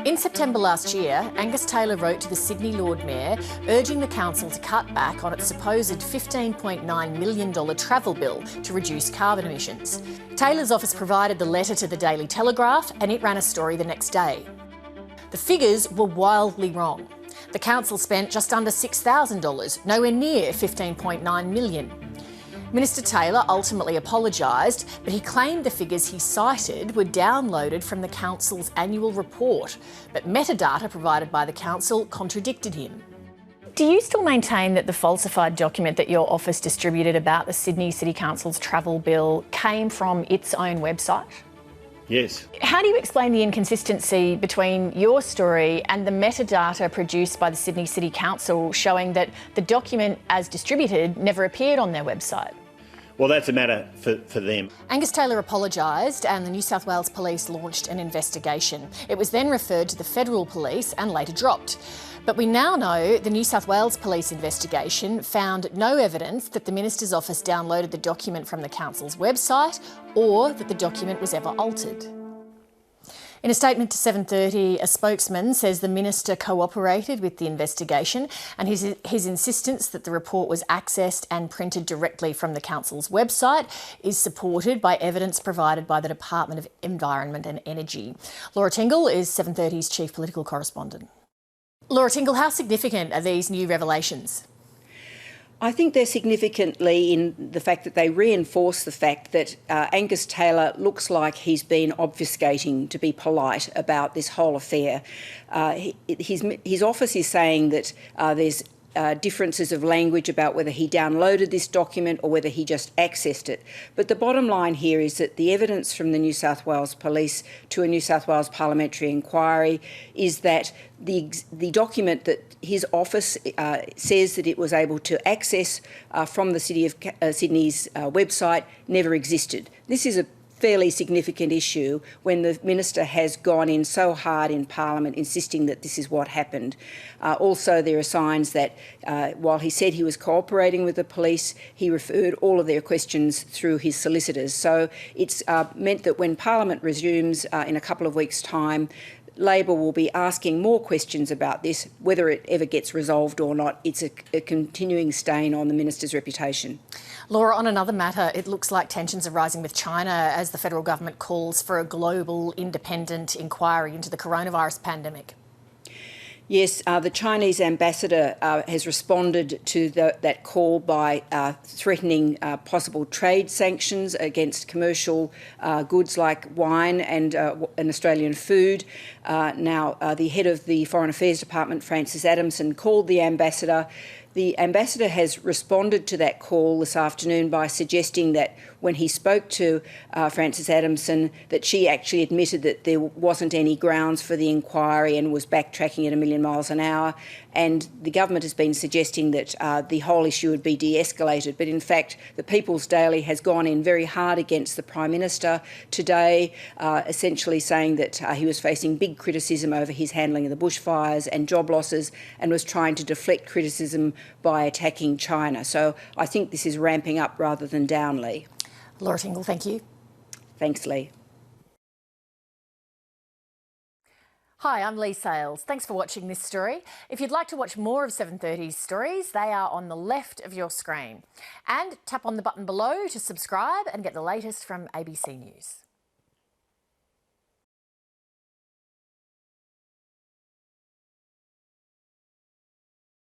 In September last year, Angus Taylor wrote to the Sydney Lord Mayor urging the council to cut back on its supposed $15.9 million travel bill to reduce carbon emissions. Taylor's office provided the letter to the Daily Telegraph and it ran a story the next day. The figures were wildly wrong. The council spent just under $6,000, nowhere near $15.9 million. Minister Taylor ultimately apologised, but he claimed the figures he cited were downloaded from the council's annual report, but metadata provided by the council contradicted him. Do you still maintain that the falsified document that your office distributed about the Sydney City Council's travel bill came from its own website? Yes. How do you explain the inconsistency between your story and the metadata produced by the Sydney City Council showing that the document as distributed never appeared on their website? Well, that's a matter for them. Angus Taylor apologised and the New South Wales Police launched an investigation. It was then referred to the Federal Police and later dropped. But we now know the New South Wales Police investigation found no evidence that the Minister's office downloaded the document from the council's website or that the document was ever altered. In a statement to 7:30, a spokesman says the Minister cooperated with the investigation and his insistence that the report was accessed and printed directly from the council's website is supported by evidence provided by the Department of Environment and Energy. Laura Tingle is 7:30's chief political correspondent. Laura Tingle, how significant are these new revelations? I think they're significantly in the fact that they reinforce the fact that Angus Taylor looks like he's been obfuscating, to be polite, about this whole affair. His office is saying that there's differences of language about whether he downloaded this document or whether he just accessed it. But the bottom line here is that the evidence from the New South Wales Police to a New South Wales parliamentary inquiry is that the document that his office says that it was able to access from the City of Sydney's website never existed. This is a fairly significant issue when the Minister has gone in so hard in Parliament insisting that this is what happened. Also, there are signs that while he said he was cooperating with the police, he referred all of their questions through his solicitors. So it's meant that when Parliament resumes in a couple of weeks' time, Labor will be asking more questions about this. Whether it ever gets resolved or not, it's a continuing stain on the Minister's reputation. Laura, on another matter, it looks like tensions are rising with China as the federal government calls for a global independent inquiry into the coronavirus pandemic. Yes, the Chinese ambassador has responded to that call by threatening possible trade sanctions against commercial goods like wine and Australian food. Now, the head of the Foreign Affairs Department, Francis Adamson, called the ambassador. The ambassador has responded to that call this afternoon by suggesting that when he spoke to Francis Adamson, that she actually admitted that there wasn't any grounds for the inquiry and was backtracking at a million miles an hour. And the government has been suggesting that the whole issue would be de-escalated. But in fact, the People's Daily has gone in very hard against the Prime Minister today, essentially saying that he was facing big criticism over his handling of the bushfires and job losses and was trying to deflect criticism by attacking China. So I think this is ramping up rather than down, Lee. Laura Tingle, thank you. Thanks, Lee. Hi, I'm Lee Sales. Thanks for watching this story. If you'd like to watch more of 7:30's stories, they are on the left of your screen. And tap on the button below to subscribe and get the latest from ABC News.